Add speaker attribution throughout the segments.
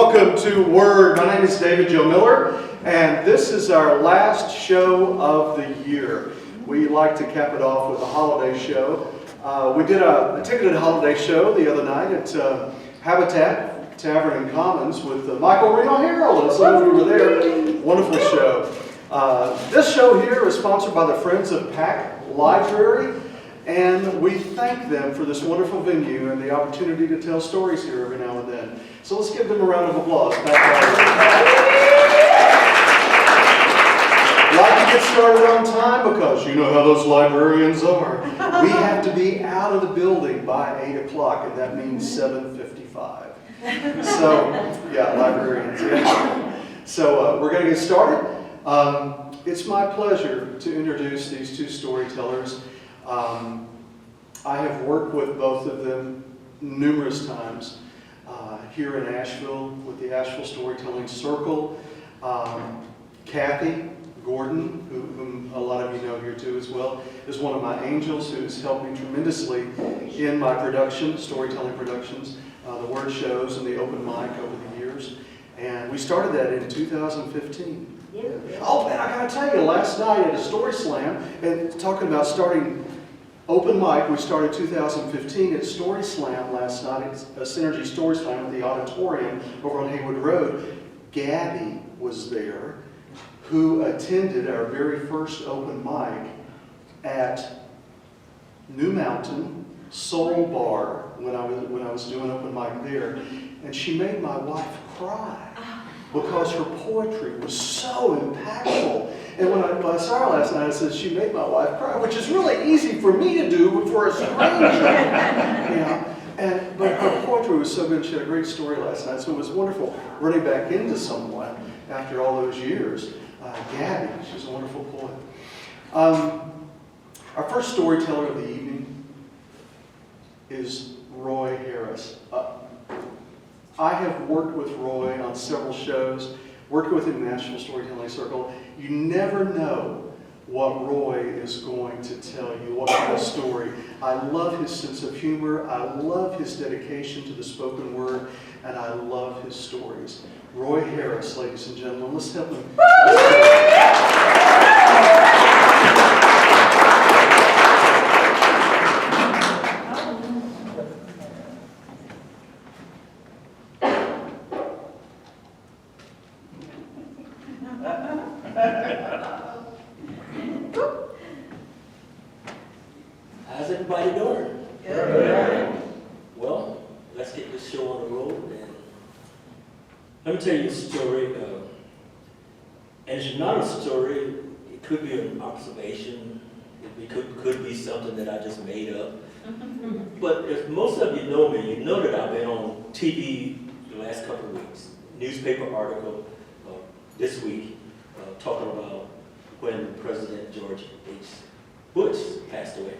Speaker 1: Welcome to Word. My name is David Joe Miller, and this is our last show of the year. We like to cap it off with a holiday show. We did a ticketed holiday show the other night at Habitat Tavern and Commons with Michael Reno Harold, and some of you were there. Wonderful show. This show here is sponsored by the Friends of Pack Library, and we thank them for this wonderful venue and the opportunity to tell stories here every now and then. So let's give them a round of applause. Like to get started on time because you know how those librarians are. We have to be out of the building by 8 o'clock, and that means 7:55. So, yeah, librarians. Yeah. So we're going to get started. It's my pleasure to introduce these two storytellers. I have worked with both of them numerous times here in Asheville with the Asheville Storytelling Circle. Kathy Gordon, whom a lot of you know here too as well, is one of my angels who has helped me tremendously in my production, storytelling productions, the word shows and the open mic over the years. And we started that in 2015. Yeah. Oh man, I gotta tell you, last night at a Story Slam, and talking about starting open mic, we started 2015 at Story Slam last night, it's a Synergy Story Slam at the auditorium over on Haywood Road. Gabby was there, who attended our very first open mic at New Mountain Soul Bar when I was doing open mic there, and she made my wife cry because her poetry was so impactful. And when I saw her last night, I said, she made my wife cry, which is really easy for me to do, but for a stranger. But her poetry was so good. She had a great story last night, so it was wonderful running back into someone after all those years. Gabby, she's a wonderful poet. Our first storyteller of the evening is Roy Harris. I have worked with Roy on several shows, worked with him in the National Storytelling Circle. You never know what Roy is going to tell you, what kind of story. I love his sense of humor, I love his dedication to the spoken word, and I love his stories. Roy Harris, ladies and gentlemen, let's help him.
Speaker 2: How's everybody doing? Good. Well, let's get this show on the road. And let me tell you a story. And it's not a story. It could be an observation. It could be something that I just made up. But if most of you know me, you know that I've been on TV the last couple of weeks. Newspaper article this week talking about when President George H. Bush passed away.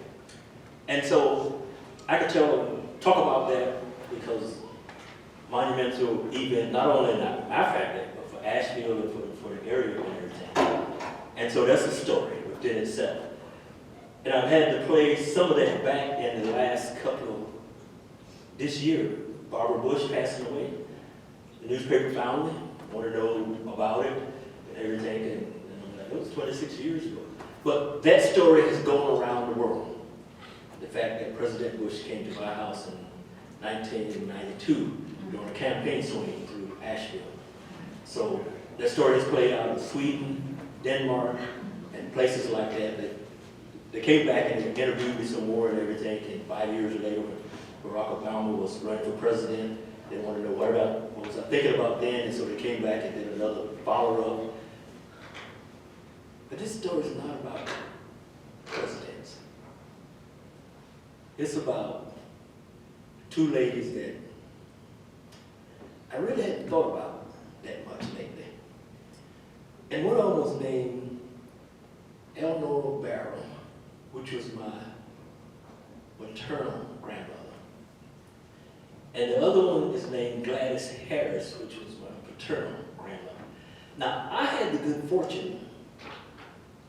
Speaker 2: And so I could talk about that because monumental event, not only in our family, but for Asheville and for the area and everything. And so that's a story within itself. And I've had to play some of that back in the last this year. Barbara Bush passing away. The newspaper found me, wanted to know about it and everything. And it was 26 years ago. But that story has gone around the world. The fact that President Bush came to my house in 1992 during a campaign swing through Asheville. So that story is played out in Sweden, Denmark, and places like that. They came back and they interviewed me some more and everything. And 5 years later, when Barack Obama was running for president, they wanted to know what was I thinking about then, and so they came back and did another follow-up. But this story is not about presidents. It's about two ladies that I really hadn't thought about that much lately. And one of them was named Eleanor Barrow, which was my maternal grandmother. And the other one is named Gladys Harris, which was my paternal grandmother. Now, I had the good fortune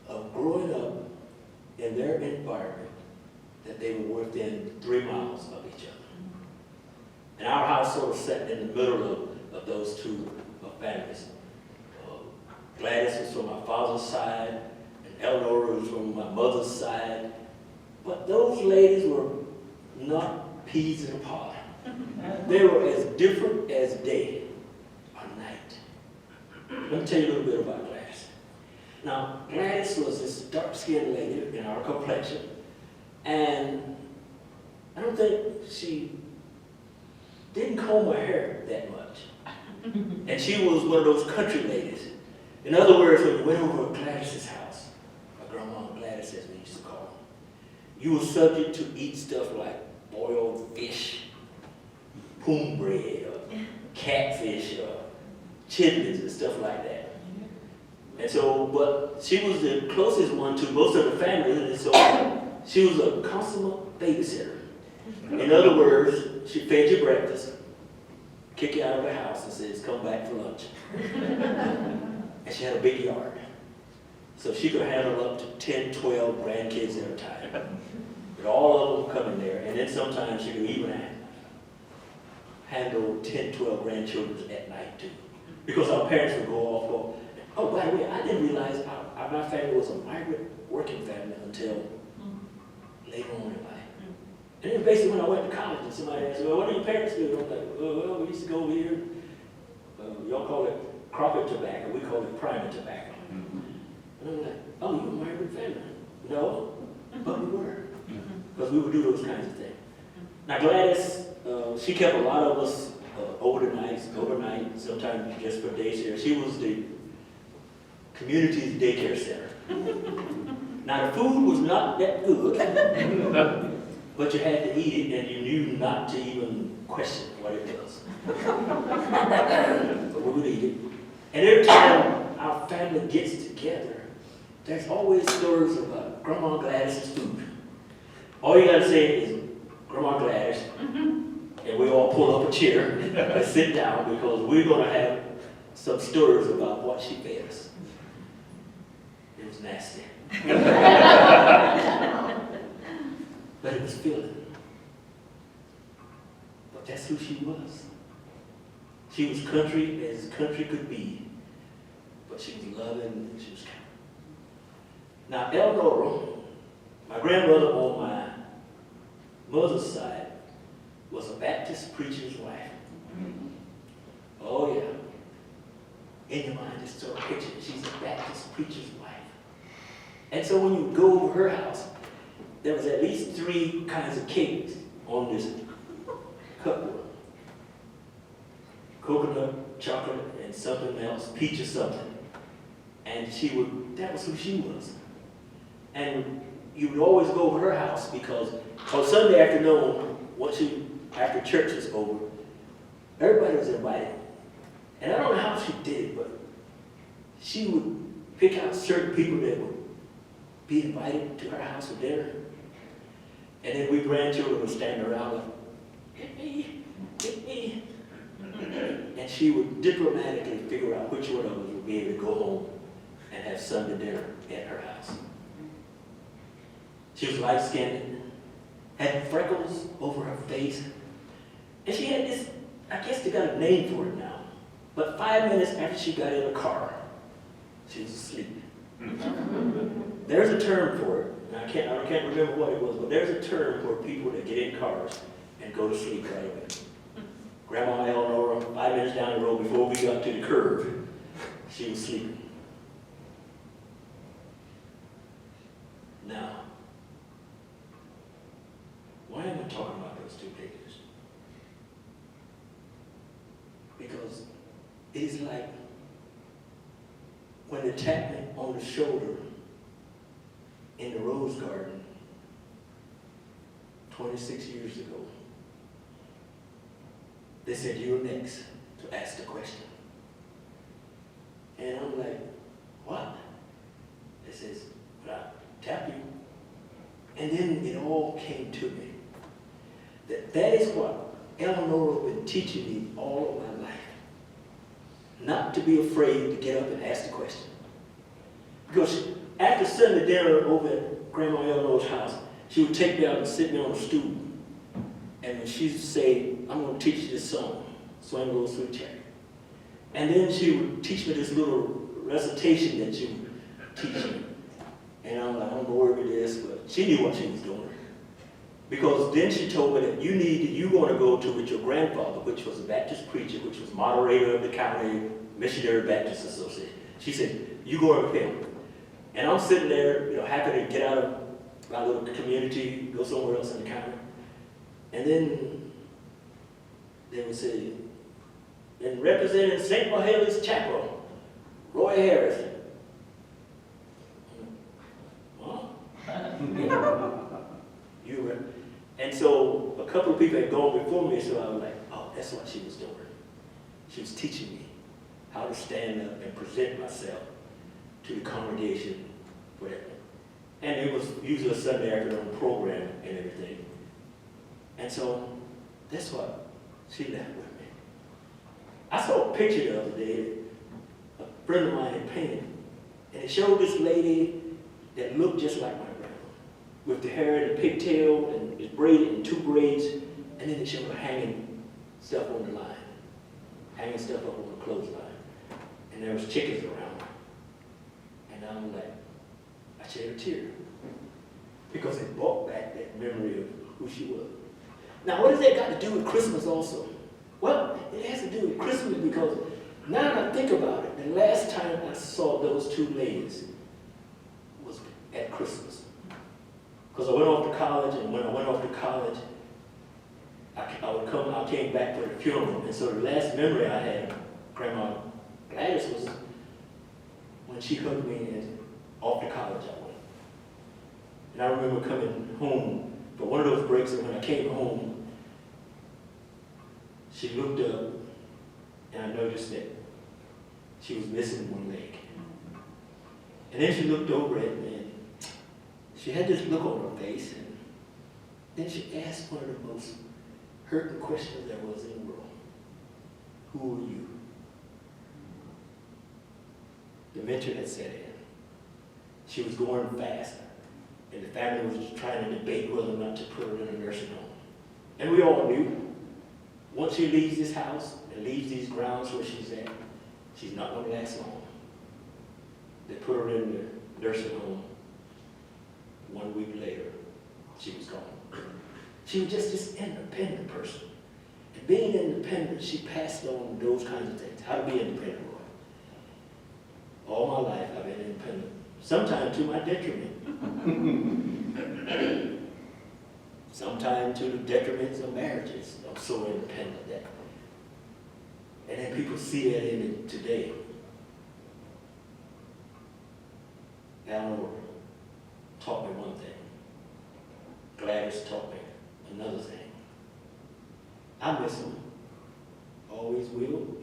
Speaker 2: of growing up in their environment that they were within 3 miles of each other. And our house sort of sat in the middle of of those two families. Gladys was from my father's side, and Eleanor was from my mother's side. But those ladies were not peas in a pod. They were as different as day or night. Let me tell you a little bit about Gladys. Now, Gladys was this dark-skinned lady in our complexion, and I don't think she didn't comb her hair that much. And she was one of those country ladies. In other words, when you went over to Gladys's house, my grandma Gladys, as we used to call her, you were subject to eat stuff like boiled fish, poom bread, or catfish, or chitlins and stuff like that. And so, but she was the closest one to most of the family, and so she was a consummate babysitter. In other words, she fed you breakfast, kick you out of the house and says, come back for lunch. And she had a big yard. So she could handle up to 10, 12 grandkids at a time. But all of them come in there, and then sometimes she could even handle 10, 12 grandchildren at night too. Because our parents would go off, oh, by the way, I didn't realize my family was a migrant working family until later on in life. And then basically when I went to college and somebody asked, well, what do your parents do? I'm like, well, we used to go over here. Y'all call it cropping tobacco. We call it priming tobacco. And I'm like, oh, you're a migrant family? No, but we were. Because we would do those kinds of things. Now Gladys, she kept a lot of us overnight, sometimes just for daycare. She was the community's daycare center. Now the food was not that good. But you had to eat it, and you knew not to even question what it was. But we would eat it. And every time our family gets together, there's always stories about Grandma Gladys's food. All you gotta say is, Grandma Gladys, and we all pull up a chair and sit down because we're gonna have some stories about what she fed us. It was nasty. But it was filling. But that's who she was. She was country as country could be. But she was loving and she was kind. Now, Eleanor, my grandmother on my mother's side, was a Baptist preacher's wife. Oh, yeah. In your mind, just sort of picture it. She's a Baptist preacher's wife. And so when you go over her house, there was at least 3 kinds of cakes on this cupboard. Coconut, chocolate, and something else, peach or something. And that was who she was. And you would always go over her house because on Sunday afternoon, after church was over, everybody was invited. And I don't know how she did it, but she would pick out certain people that would be invited to her house for dinner. And then we grandchildren would stand around like, get me, get me. And she would diplomatically figure out which one of us would be able to go home and have Sunday dinner at her house. She was light-skinned, had freckles over her face, and she had this, I guess they got a name for it now, but 5 minutes after she got in the car, she was asleep. There's a term for it. I can't remember what it was, but there's a term for people that get in cars and go to sleep right away. Grandma Eleanor, 5 minutes down the road before we got to the curve, she was sleeping. Now, why am I talking about those 2 pictures? Because it is like when they tapped me on the shoulder in the Rose Garden 26 years ago. They said, you're next to ask the question. And I'm like, what? They says, well, I tap you. And then it all came to me. That is what Eleanor has been teaching me all of my life. Not to be afraid to get up and ask the question. Because after Sunday dinner over at Grandma Eleanor's house, she would take me out and sit me on a stool. And when she would say, I'm going to teach you this song, Swing Low Sweet Cherry, And then she would teach me this little recitation that she would teach me. And I'm like, I don't know where it is, but she knew what she was doing. Because then she told me that you're going to go to with your grandfather, which was a Baptist preacher, which was moderator of the county Missionary Baptist Association. She said, you go with him. And I'm sitting there, happy to get out of my little community, go somewhere else in the county. And then they would say, and representing St. Mahaly's Chapel, Roy Harris. Huh? You were. And so a couple of people had gone before me, so I was like, oh, that's what she was doing. She was teaching me how to stand up and present myself to the congregation for that. And it was usually a Sunday afternoon program and everything. And so that's what she left with me. I saw a picture the other day a friend of mine had painted, and it showed this lady that looked just like my grandma, with the hair and the pigtail, and it's braided in 2 braids, and then it showed her hanging stuff on the line, hanging stuff up on the clothesline, and there was chickens around her. And I'm like, I shed a tear, because it brought back that memory of who she was. Now, what has that got to do with Christmas also? Well, it has to do with Christmas because now that I think about it, the last time I saw those 2 ladies was at Christmas. Because I went off to college, and when I went off to college, I came back for the funeral. And so the last memory I had of Grandma Gladys was when she hugged me and off to college I went. And I remember coming home for one of those breaks, and when I came home, she looked up, and I noticed that she was missing one leg. And then she looked over at me, and she had this look on her face, and then she asked one of the most hurting questions there was in the world. Who are you? Dementia had set in. She was going fast, and the family was trying to debate whether or not to put her in a nursing home. And we all knew, once she leaves this house and leaves these grounds where she's at, she's not going to last long. They put her in the nursing home. 1 week later, she was gone. She was just this independent person. And being independent, she passed on those kinds of things. How to be independent, Roy. All my life, I've been independent. Sometimes to my detriment. Sometimes to the detriments of marriages. I'm so independent that. And then people see that in it today. Eleanor taught me one thing. Gladys taught me another thing. I miss them. Always will.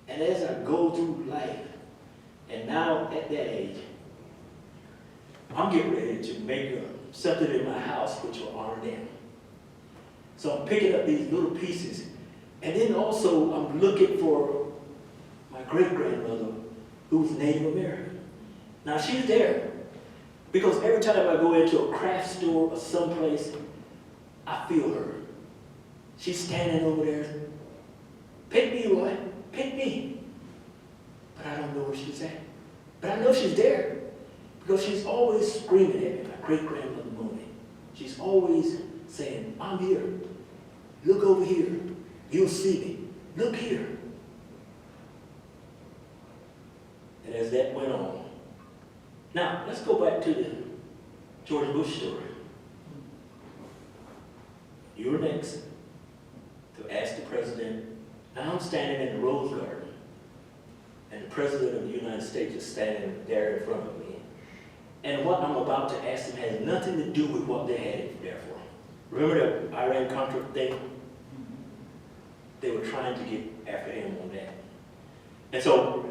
Speaker 2: And as I go through life, and now at that age, I'm getting ready to make something in my house which will honor them. So I'm picking up these little pieces. And then also I'm looking for my great-grandmother who's Native American. Now she's there. Because every time I go into a craft store or someplace, I feel her. She's standing over there. Pick me, Roy. Pick me. But I don't know where she's at. But I know she's there. Because she's always screaming at me, my great-grandmother Mooney. She's always saying, I'm here. Look over here. You'll see me. Look here. And as that went on, now let's go back to the George Bush story. You're next to ask the president. Now I'm standing in the Rose Garden, and the president of the United States is standing there in front of me. And what I'm about to ask him has nothing to do with what they had it there for. Remember the Iran-Contra thing? They were trying to get after him on that. And so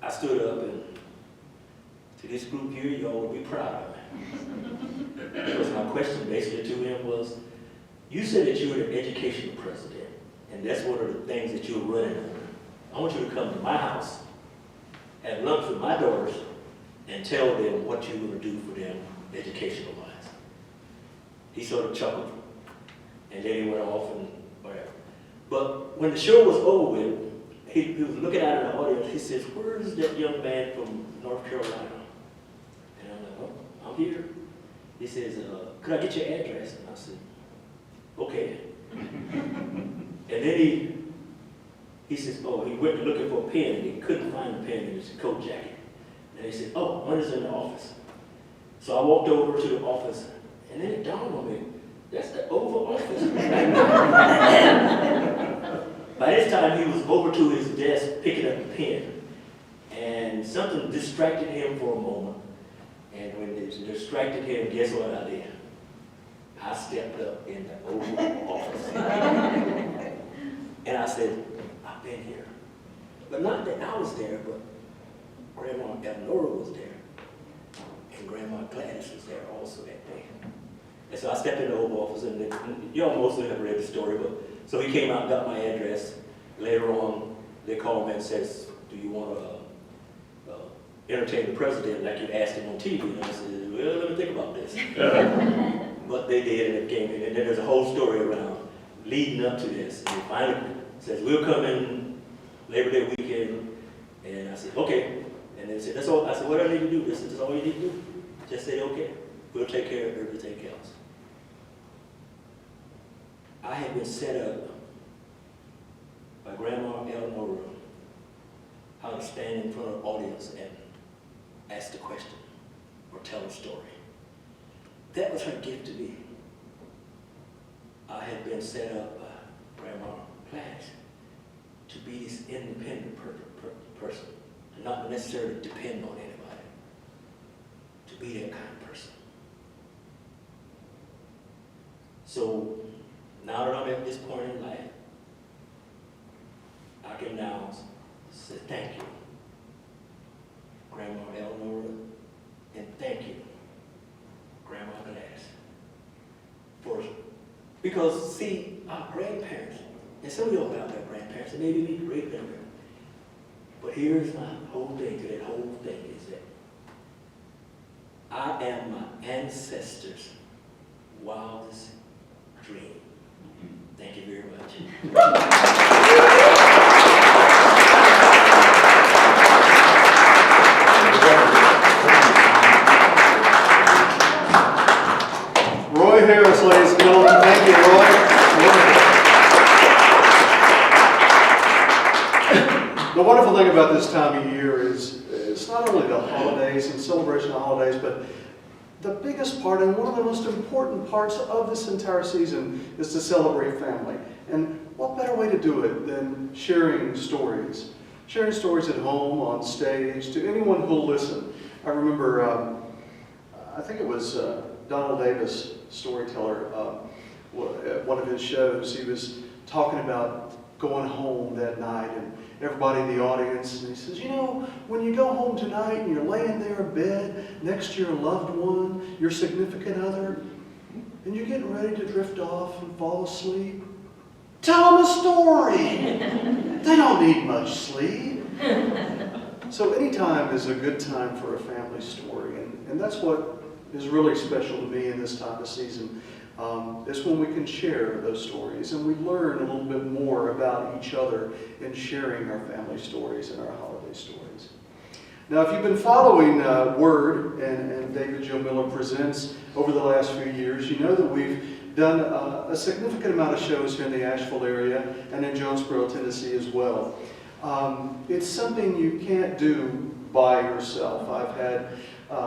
Speaker 2: I stood up, and to this group here, y'all would be proud of me. Because my question basically to him was, you said that you were the educational president, and that's one of the things that you were running on. I want you to come to my house, have lunch with my daughters, and tell them what you're going to do for them educational-wise. He sort of chuckled, and then he went off and whatever. But when the show was over with, he was looking out in the audience. He says, "Where's that young man from North Carolina?" And I'm like, "Oh, I'm here." He says, "Could I get your address?" And I said, "Okay." And then he says, "Oh, he went looking for a pen and he couldn't find the pen in his coat jacket." And he said, "Oh, one is in the office." So I walked over to the office, and then it dawned on me, that's the Oval Office. By this time, he was over to his desk picking up the pen, and something distracted him for a moment. And when it distracted him, guess what I did? I stepped up in the Oval Office. And I said, "I've been here." But not that I was there, but Grandma Eleanor was there. And Grandma Gladys was there also that day. And so I stepped in the Oval Office, and y'all mostly have read the story, but so he came out and got my address. Later on, they called me and says, "Do you want to entertain the president like you asked him on TV?" And I said, "Well, let me think about this." But they did, and it came in. And then there's a whole story around leading up to this. And he finally says, "We'll come in Labor Day weekend." And I said, "Okay." And they said, "That's all." I said, "What do I need to do?" They said, "That's all you need to do. Just say, okay. We'll take care of everything else." I had been set up by Grandma Eleanor how to stand in front of an audience and ask the question or tell a story. That was her gift to me. I had been set up by Grandma Gladys to be this independent person, and not necessarily depend on anybody, to be that kind of person. So now that I'm at this point in life, I can now say thank you, Grandma Eleanor, and thank you, Grandma Gladys, because see, our grandparents, and some of y'all out there grandparents, and maybe me great grandparents, but here's my whole thing to that whole thing is that I am my ancestors' wildest dream. Thank you very much.
Speaker 1: Roy Harris, ladies and gentlemen. Thank you, Roy. The wonderful thing about this time of year is it's not only the holidays and celebration of holidays, but the biggest part and one of the most important parts of this entire season is to celebrate family. And what better way to do it than sharing stories? Sharing stories at home, on stage, to anyone who'll listen. I remember, I think it was Donald Davis, storyteller, at one of his shows, he was talking about going home that night and everybody in the audience, and he says, "You know, when you go home tonight and you're laying there in bed next to your loved one, your significant other, and you're getting ready to drift off and fall asleep, tell them a story. They don't need much sleep." So any time is a good time for a family story, and that's what is really special to me in this time of season. Is when we can share those stories and we learn a little bit more about each other in sharing our family stories and our holiday stories. Now, if you've been following Word and David Joe Miller Presents over the last few years, you know that we've done a significant amount of shows here in the Asheville area and in Jonesboro, Tennessee as well. It's something you can't do by yourself. I've had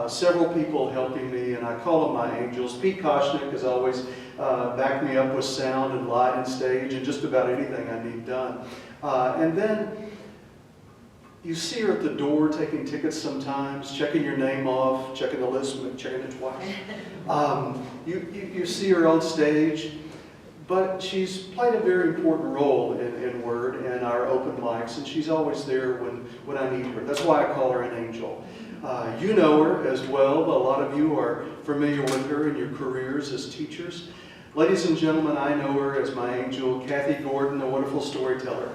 Speaker 1: several people helping me, and I call them my angels. Pete Koshnick has always backed me up with sound and light and stage and just about anything I need done. And then you see her at the door taking tickets sometimes, checking your name off, checking the list, checking it twice. You see her on stage, but she's played a very important role in Word and our open mics, and she's always there when I need her. That's why I call her an angel. You know her as well, but a lot of you are familiar with her in your careers as teachers. Ladies and gentlemen, I know her as my angel, Kathy Gordon, a wonderful storyteller.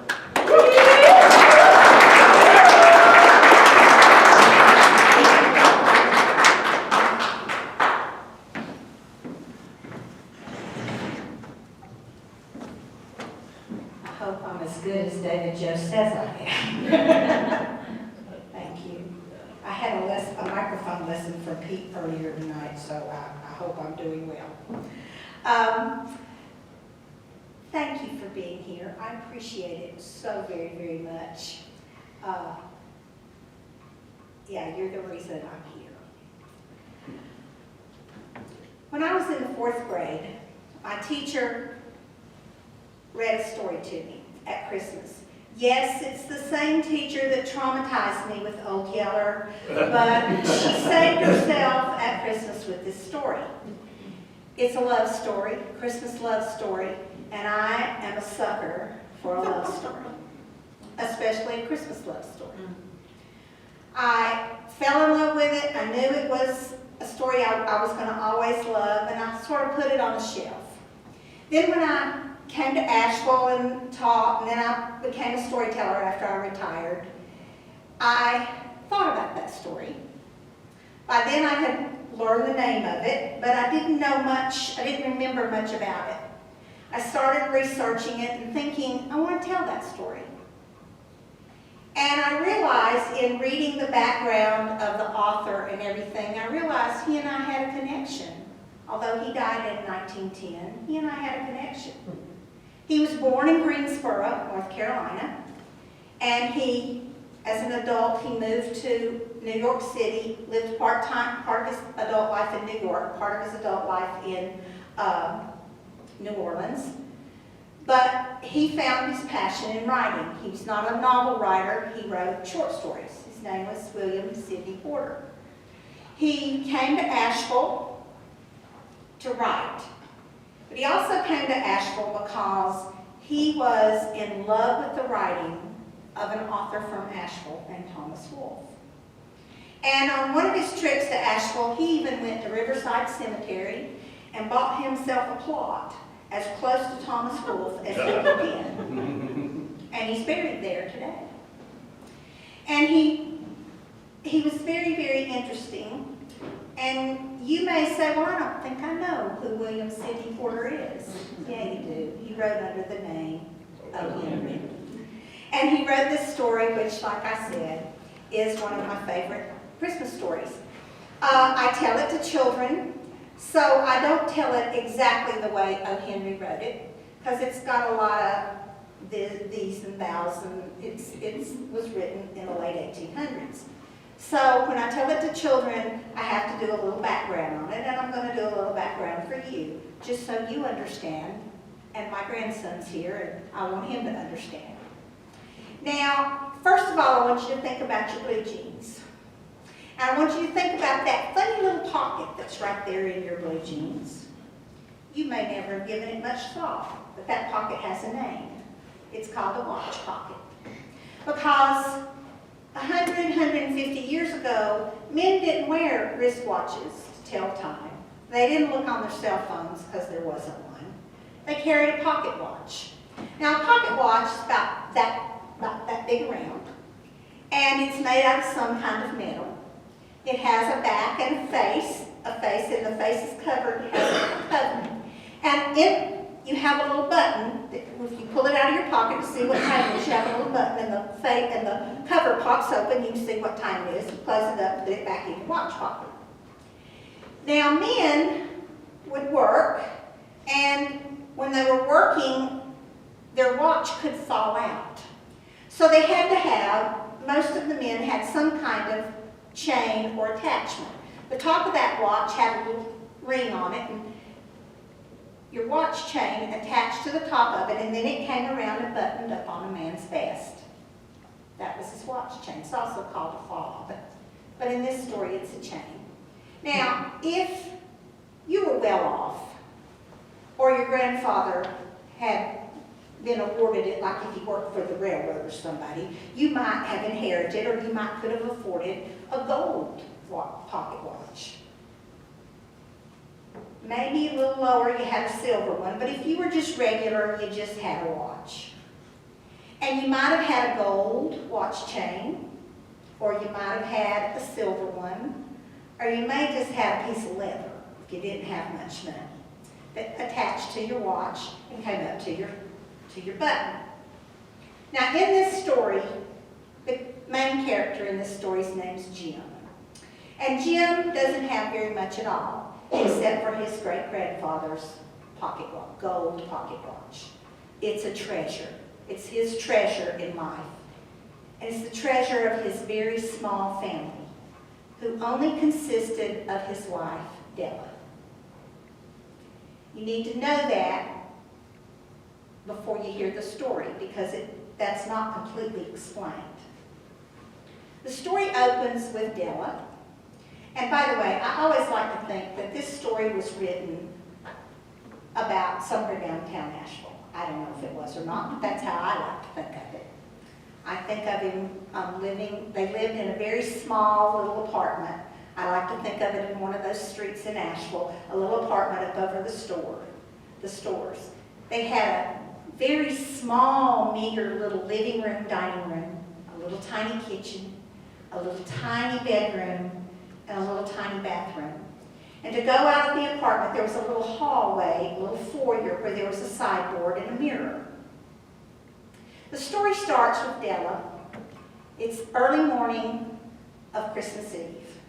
Speaker 3: hope I'm as good as David Joe says I am. Thank you. I had a microphone lesson from Pete earlier tonight, so I hope I'm doing well. Thank you for being here. I appreciate it so very, very much. Yeah, you're the reason I'm here. When I was in the 4th grade, my teacher read a story to me at Christmas. Yes, it's the same teacher that traumatized me with Old Yeller, but she saved herself at Christmas with this story. It's a love story, Christmas love story, and I am a sucker for a love story, especially a Christmas love story. I fell in love with it. I knew it was a story I was going to always love, and I sort of put it on a shelf. Then when I came to Asheville and taught, and then I became a storyteller after I retired, I thought about that story. By then I had learned the name of it, but I didn't know much, I didn't remember much about it. I started researching it and thinking, I want to tell that story. And I realized in reading the background of the author and everything, I realized he and I had a connection. Although he died in 1910, he and I had a connection. He was born in Greensboro, North Carolina, and he, as an adult, he moved to New York City, lived part of his adult life in New York, part of his adult life in New Orleans. But he found his passion in writing. He was not a novel writer, he wrote short stories. His name was William Sidney Porter. He came to Asheville to write. But he also came to Asheville because he was in love with the writing of an author from Asheville named Thomas Wolfe. And on one of his trips to Asheville, he even went to Riverside Cemetery and bought himself a plot as close to Thomas Wolfe as he could get. And he's buried there today. And he was very, very interesting. And you may say, well, I don't think I know who William Sidney Porter is. Yeah, you do. He wrote under the name of Henry. And he wrote this story, which, like I said, is one of my favorite Christmas stories. I tell it to children. So I don't tell it exactly the way O. Henry wrote it, because it's got a lot of these and thous, and it was written in the late 1800s. So when I tell it to children, I have to do a little background on it, and I'm going to do a little background for you, just so you understand, and my grandson's here, and I want him to understand. Now, first of all, I want you to think about your blue jeans. And I want you to think about that funny little pocket that's right there in your blue jeans. You may never have given it much thought, but that pocket has a name. It's called a watch pocket. Because 100, 150 years ago, men didn't wear wristwatches to tell time. They didn't look on their cell phones because there wasn't one. They carried a pocket watch. Now, a pocket watch is about that big around, and it's made out of some kind of metal. It has a back and a face, and the face is covered, it has a cover. And you have a little button, that if you pull it out of your pocket to see what time it is, you have a little button, and the cover pops open, you can see what time it is, you close it up, put it back in your watch pocket. Now, men would work, and when they were working, their watch could fall out. So they had to have, most of the men had some kind of chain or attachment. The top of that watch had a little ring on it, and your watch chain attached to the top of it, and then it came around and buttoned up on a man's vest. That was his watch chain. It's also called a fob, but in this story it's a chain. Now, if you were well off, or your grandfather had been awarded it, like if he worked for the railroad or somebody, you might have inherited, or you might could have afforded a gold pocket watch. Maybe a little lower, you had a silver one, but if you were just regular, you just had a watch. And you might have had a gold watch chain, or you might have had a silver one, or you may just have a piece of leather if you didn't have much money, that attached to your watch and came up to your button. Now, in this story, the main character in this story's name is Jim. And Jim doesn't have very much at all, except for his great-grandfather's gold pocket watch. It's a treasure. It's his treasure in life. And it's the treasure of his very small family, who only consisted of his wife, Della. You need to know that before you hear the story, because that's not completely explained. The story opens with Della. And by the way, I always like to think that this story was written about somewhere downtown Nashville. I don't know if it was or not, but that's how I like to think of it. I think of him they lived in a very small little apartment. I like to think of it in one of those streets in Nashville, a little apartment up over the stores. They had a very small, meager little living room, dining room, a little tiny kitchen, a little tiny bedroom, and a little tiny bathroom. And to go out of the apartment, there was a little hallway, a little foyer where there was a sideboard and a mirror. The story starts with Della. It's early morning of Christmas Eve.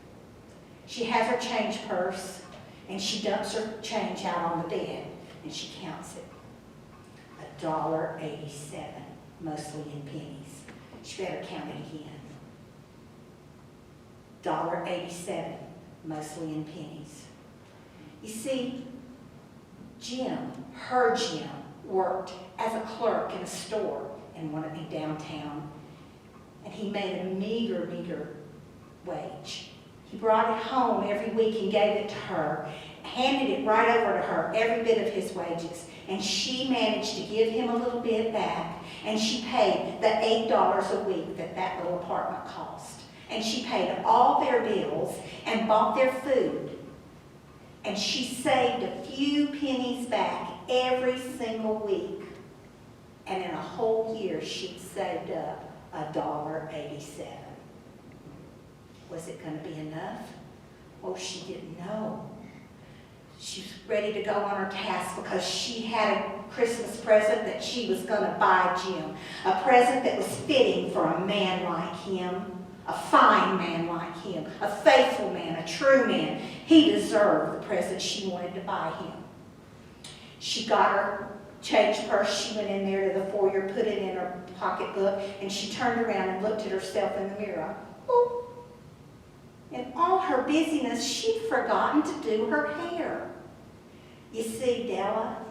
Speaker 3: She has her change purse, and she dumps her change out on the bed, and she counts it. $1.87, mostly in pennies. She better count it again. $1.87, mostly in pennies. You see, her Jim, worked as a clerk in a store in downtown, and he made a meager wage. He brought it home every week and gave it to her, handed it right over to her, every bit of his wages, and she managed to give him a little bit back, and she paid the $8 a week that little apartment cost. And she paid all their bills and bought their food. And she saved a few pennies back every single week. And in a whole year, she'd saved up $1.87. Was it going to be enough? Oh, she didn't know. She was ready to go on her task because she had a Christmas present that she was going to buy Jim. A present that was fitting for a man like him. A fine man like him, a faithful man, a true man. He deserved the present she wanted to buy him. She got her change purse, she went in there to the foyer, put it in her pocketbook, and she turned around and looked at herself in the mirror. Boop. In all her busyness, she'd forgotten to do her hair. You see, Della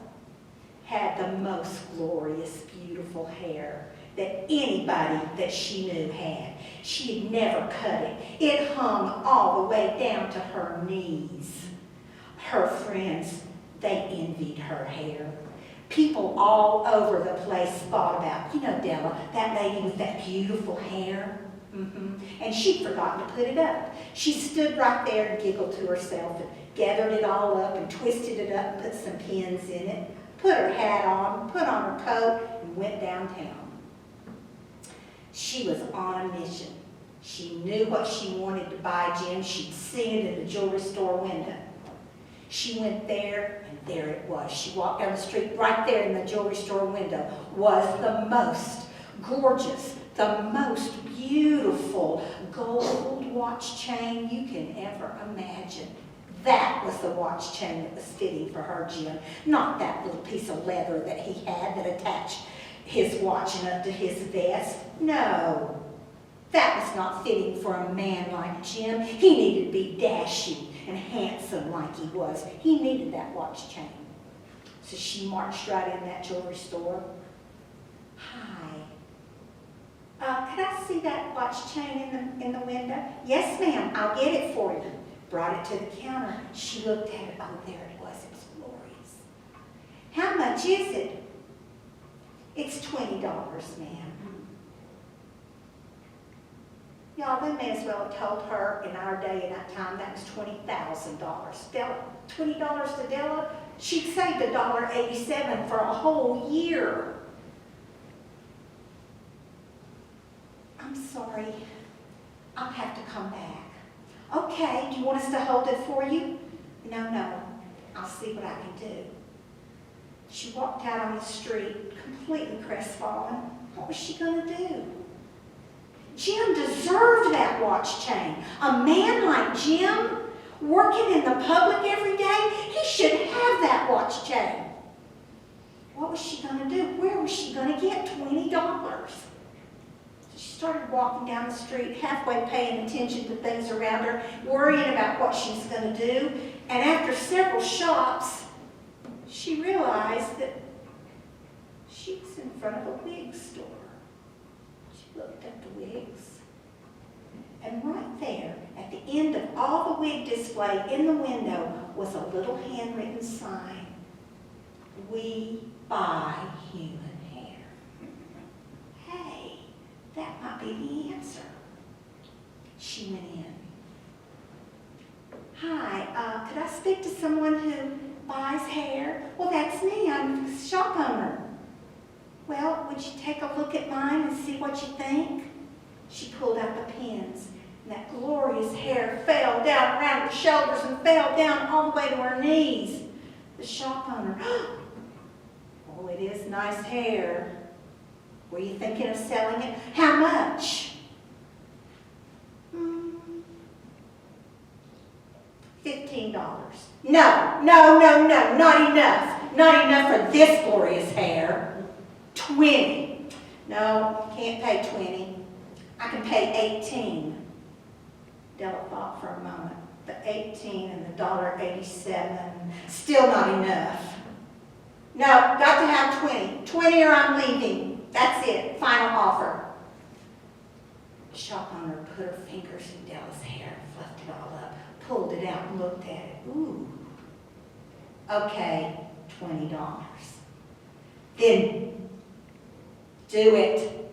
Speaker 3: had the most glorious, beautiful hair that anybody that she knew had. She had never cut it. It hung all the way down to her knees. Her friends, they envied her hair. People all over the place thought about, Della, that lady with that beautiful hair. And she'd forgotten to put it up. She stood right there and giggled to herself and gathered it all up and twisted it up and put some pins in it, put her hat on, put on her coat, and went downtown. She was on a mission. She knew what she wanted to buy Jim. She'd seen it in the jewelry store window. She went there, and there it was. She walked down the street. Right there in the jewelry store window was the most gorgeous, the most beautiful gold watch chain you can ever imagine. That was the watch chain that was fitting for her Jim, not that little piece of leather that he had that attached his watch and up to his vest. No, that was not fitting for a man like Jim. He needed to be dashing and handsome like he was. He needed that watch chain. So she marched right in that jewelry store. Hi. Could I see that watch chain in the window? Yes, ma'am. I'll get it for you. Brought it to the counter. She looked at it. Oh, there it was. It was glorious. How much is it? It's $20, ma'am. Y'all, they may as well have told her in our day and that time that was $20,000. Della, $20 to Della? She'd saved $1.87 for a whole year. I'm sorry. I'll have to come back. Okay, do you want us to hold it for you? No. I'll see what I can do. She walked out on the street, completely crestfallen. What was she going to do? Jim deserved that watch chain. A man like Jim, working in the public every day, he should have that watch chain. What was she going to do? Where was she going to get $20? She started walking down the street, halfway paying attention to things around her, worrying about what she was going to do. And after several shops, she realized that she was in front of a wig store. She looked at the wigs. And right there, at the end of all the wig display in the window, was a little handwritten sign. We buy human hair. Hey, that might be the answer. She went in. Hi, could I speak to someone who buys hair? Well, that's me. I'm the shop owner. Well, would you take a look at mine and see what you think? She pulled out the pins, and that glorious hair fell down around her shoulders and fell down all the way to her knees. The shop owner, oh, it is nice hair. Were you thinking of selling it? How much? $15. No, not enough. Not enough for this glorious hair. 20. No, can't pay 20. I can pay 18. Della thought for a moment. The 18 and the $1.87, still not enough. No, got to have 20. 20 or I'm leaving. That's it. Final offer. The shop owner put her fingers in Della's hair, fluffed it all up, pulled it out and looked at it. Ooh. Okay, $20. Then do it.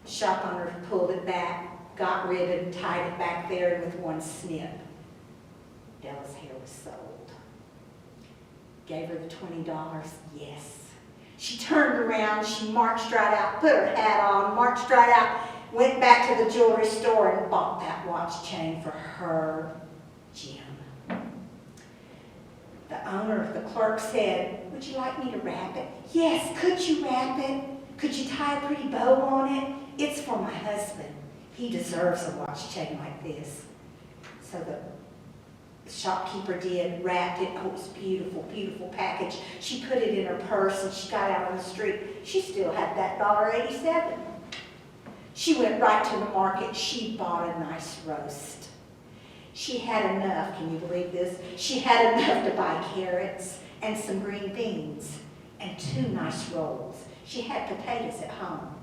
Speaker 3: The shop owner pulled it back, got ribbon, tied it back there, and with one snip, Della's hair was sold. Gave her the $20. Yes. She turned around, she marched right out, put her hat on, marched right out, went back to the jewelry store and bought that watch chain for her Jim. The owner, the clerk said, would you like me to wrap it? Yes, could you wrap it? Could you tie a pretty bow on it? It's for my husband. He deserves a watch chain like this. So the shopkeeper did, wrapped it. Oh, it was beautiful, beautiful package. She put it in her purse and she got out on the street. She still had that $1.87. She went right to the market. She bought a nice roast. She had enough, can you believe this? She had enough to buy carrots and some green beans and 2 nice rolls. She had potatoes at home.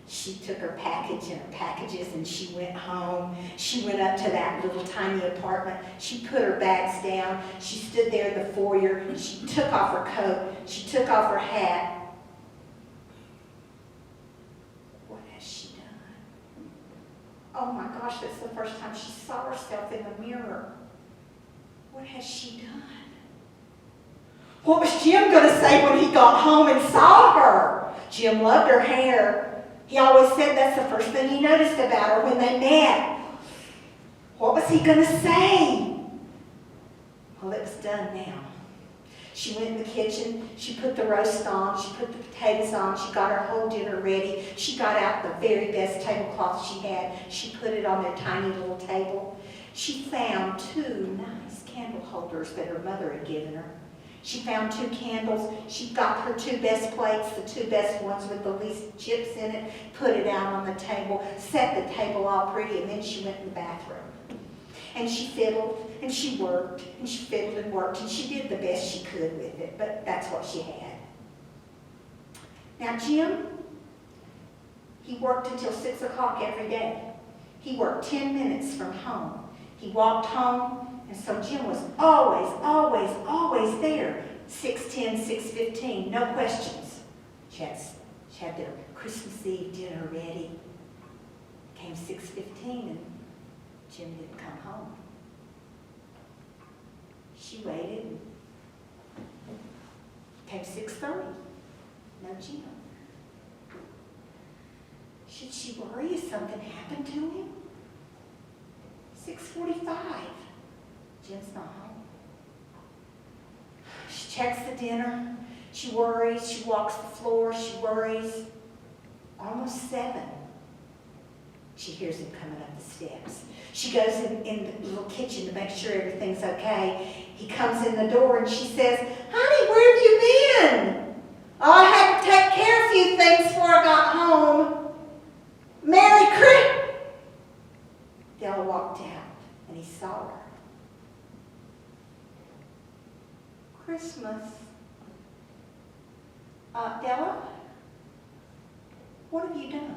Speaker 3: She took her package and her packages and she went home. She went up to that little tiny apartment. She put her bags down. She stood there in the foyer. She took off her coat. She took off her hat. What has she done? Oh my gosh, that's the first time she saw herself in the mirror. What has she done? What was Jim going to say when he got home and saw her? Jim loved her hair. He always said that's the first thing he noticed about her when they met. What was he going to say? Well, it was done now. She went in the kitchen. She put the roast on. She put the potatoes on. She got her whole dinner ready. She got out the very best tablecloth she had. She put it on their tiny little table. She found 2 nice candle holders that her mother had given her. She found 2 candles. She got her 2 best plates, the 2 best ones with the least chips in it, put it out on the table, set the table all pretty, and then she went in the bathroom. And she fiddled, and she worked, and she fiddled and worked, and she did the best she could with it, but that's what she had. Now Jim, he worked until 6 o'clock every day. He worked 10 minutes from home. He walked home, and so Jim was always there. 6:10, 6:15, no questions. She had their Christmas Eve dinner ready. Came 6:15 and Jim didn't come home. She waited and came 6:30. No Jim. Should she worry if something happened to him? 6:45. Jim's not home. She checks the dinner. She worries. She walks the floor. She worries. almost 7. She hears him coming up the steps. She goes in the little kitchen to make sure everything's okay. He comes in the door and she says, "Honey, where have you been?" "Oh, I had to take care of a few things before I got home." "Merry Christmas." Della walked out and he saw her. "Christmas. Della, what have you done?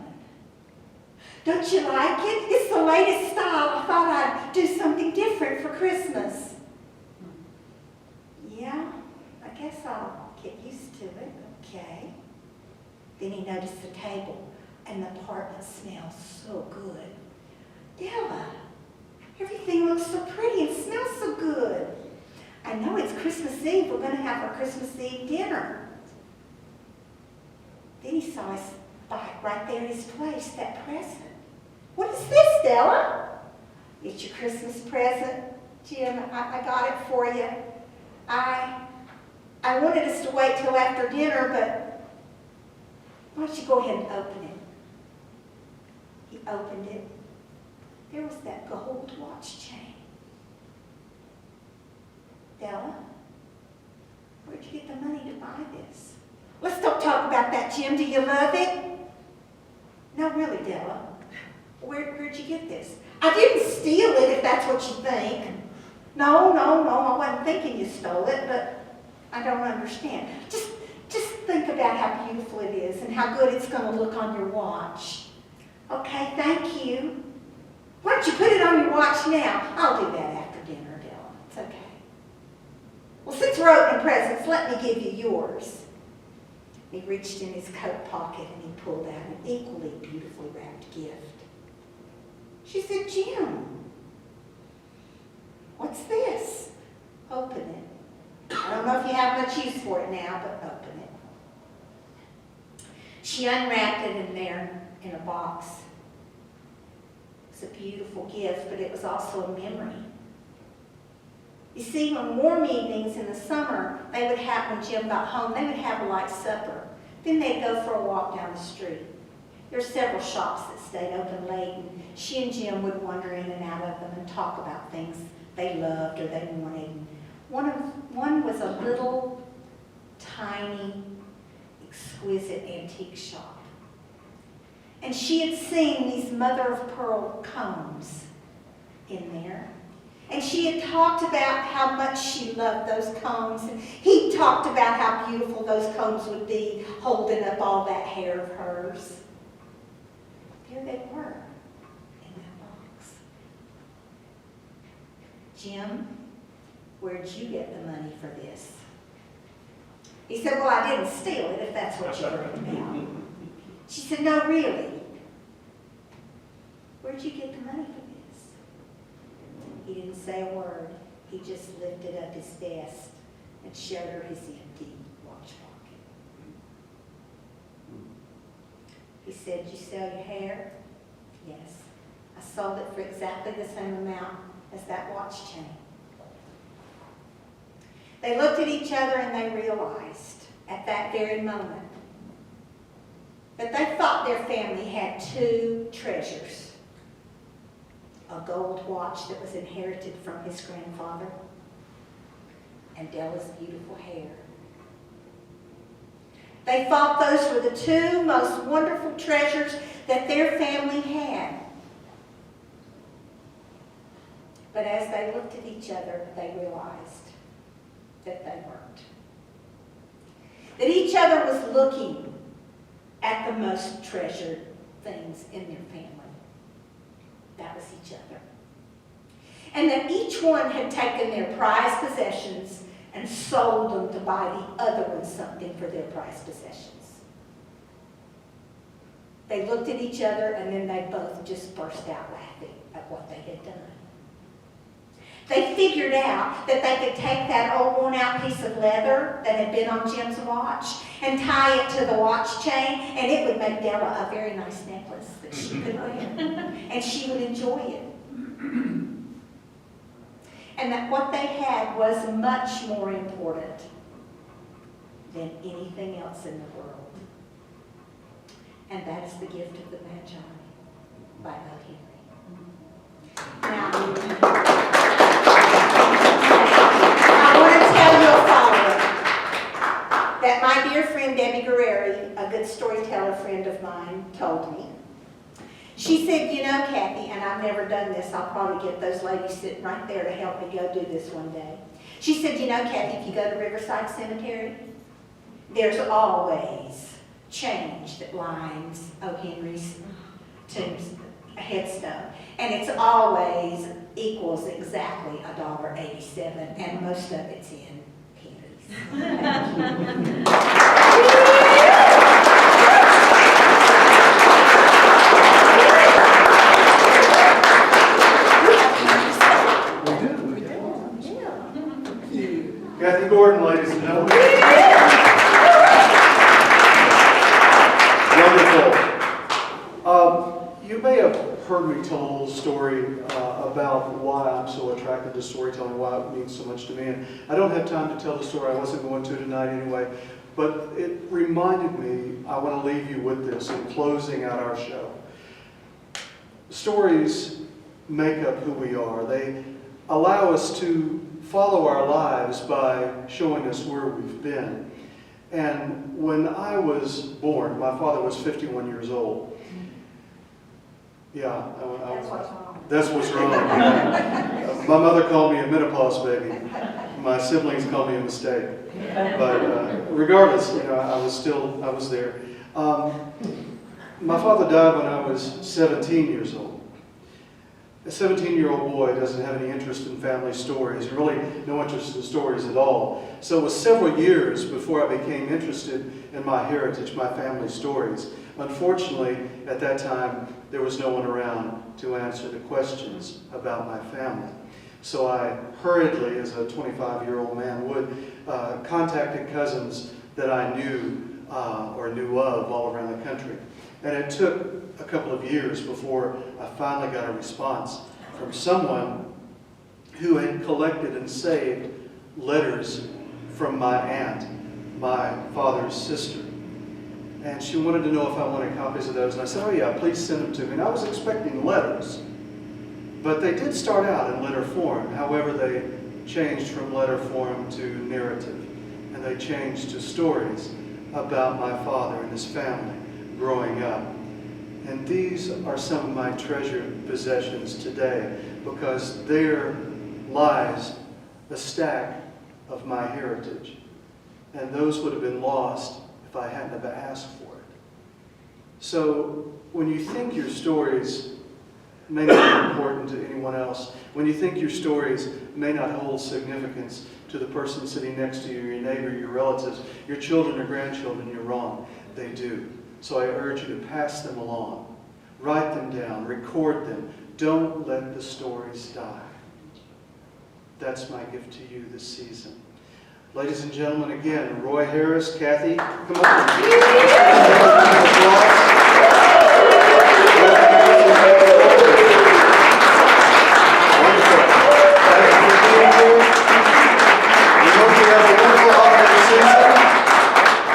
Speaker 3: Don't you like it? It's the latest style. I thought I'd do something different for Christmas." "Yeah, I guess I'll get used to it." "Okay." Then he noticed the table, and the apartment smells so good. "Della, everything looks so pretty and smells so good. I know it's Christmas Eve. We're going to have our Christmas Eve dinner." Then he saw his bike right there in his place, that present. "What is this, Della?" "It's your Christmas present, Jim. I got it for you. I wanted us to wait till after dinner, but why don't you go ahead and open it?" He opened it. There was that gold watch chain. "Della, where'd you get the money to buy this?" "Let's don't talk about that, Jim. Do you love it?" "No, really, Della. Where'd you get this?" "I didn't steal it, if that's what you think." No, I wasn't thinking you stole it, but I don't understand. Just think about how beautiful it is and how good it's going to look on your watch." "Okay, thank you." "Why don't you put it on your watch now?" "I'll do that after dinner, Della. It's okay." "Well, since we're opening presents, let me give you yours." He reached in his coat pocket and he pulled out an equally beautifully wrapped gift. She said, "Jim, what's this?" "Open it. I don't know if you have much use for it now, but open it." She unwrapped it, and there in a box was a beautiful gift, but it was also a memory. You see, on warm evenings in the summer, they would have, when Jim got home, they would have a light supper. Then they'd go for a walk down the street. There were several shops that stayed open late, and she and Jim would wander in and out of them and talk about things they loved or they wanted. And one was a little, tiny, exquisite antique shop. And she had seen these mother-of-pearl combs in there. And she had talked about how much she loved those combs. And he talked about how beautiful those combs would be, holding up all that hair of hers. There they were in that box. "Jim, where'd you get the money for this?" He said, "Well, I didn't steal it, if that's what you're worried about." She said, "No, really. Where'd you get the money for this?" He didn't say a word. He just lifted up his vest and showed her his empty watch pocket. He said, "You sell your hair?" "Yes. I sold it for exactly the same amount as that watch chain." They looked at each other and they realized at that very moment that they thought their family had 2 treasures. A gold watch that was inherited from his grandfather, and Della's beautiful hair. They thought those were the 2 most wonderful treasures that their family had. But as they looked at each other, they realized that they weren't. That each other was looking at the most treasured things in their family. That was each other. And that each one had taken their prized possessions and sold them to buy the other one something for their prized possessions. They looked at each other and then they both just burst out laughing at what they had done. They figured out that they could take that old worn-out piece of leather that had been on Jim's watch and tie it to the watch chain, and it would make Della a very nice necklace that she could wear, and she would enjoy it. And that what they had was much more important than anything else in the world. and that is the gift of the Magi by O. Henry. Now, I want to tell you a follow-up that my dear friend Debbie Guerreri, a good storyteller friend of mine, told me. She said, you know, Kathy, and I've never done this, I'll probably get those ladies sitting right there to help me go do this one day. She said, you know, Kathy, if you go to Riverside Cemetery, there's always change that lines O. Henry's headstone. And it's always equals exactly $1.87, and most of it's in pennies.
Speaker 1: Kathy Gordon, ladies and gentlemen. Wonderful. You may have heard me tell a little story about why I'm so attracted to storytelling, why it means so much to me. And I don't have time to tell the story. I wasn't going to tonight anyway. But it reminded me, I want to leave you with this in closing out our show. Stories make up who we are. They allow us to follow our lives by showing us where we've been. And when I was born, my father was 51 years old. Yeah,
Speaker 3: That's what's wrong.
Speaker 1: that's what's wrong. My mother called me a menopause baby. My siblings called me a mistake. But regardless, you know, I was there. My father died when I was 17 years old. A 17-year-old boy doesn't have any interest in family stories, really no interest in stories at all. So it was several years before I became interested in my heritage, my family stories. Unfortunately, at that time, there was no one around to answer the questions about my family. So I hurriedly, as a 25-year-old man would, contacted cousins that I knew or knew of all around the country. And it took a couple of years before I finally got a response from someone who had collected and saved letters from my aunt, my father's sister. And she wanted to know if I wanted copies of those. And I said, oh yeah, please send them to me. And I was expecting letters. But they did start out in letter form. However, they changed from letter form to narrative. And they changed to stories about my father and his family growing up. And these are some of my treasured possessions today, because there lies a stack of my heritage. And those would have been lost if I hadn't have asked for it. So when you think your stories may not be important to anyone else, when you think your stories may not hold significance to the person sitting next to you, your neighbor, your relatives, your children or grandchildren, you're wrong. They do. So I urge you to pass them along. Write them down. Record them. Don't let the stories die. That's my gift to you this season. Ladies and gentlemen, again, Roy Harris, Kathy, come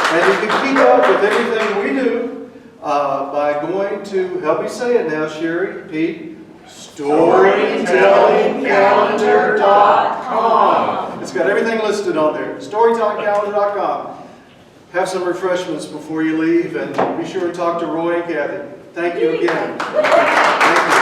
Speaker 1: And you can keep up with everything we do by going to, help me say it now, Sherry, Pete, StorytellingCalendar.com. It's got everything listed on there. StorytellingCalendar.com. Have some refreshments before you leave, and be sure to talk to Roy and Kathy. Thank you again. Thank you.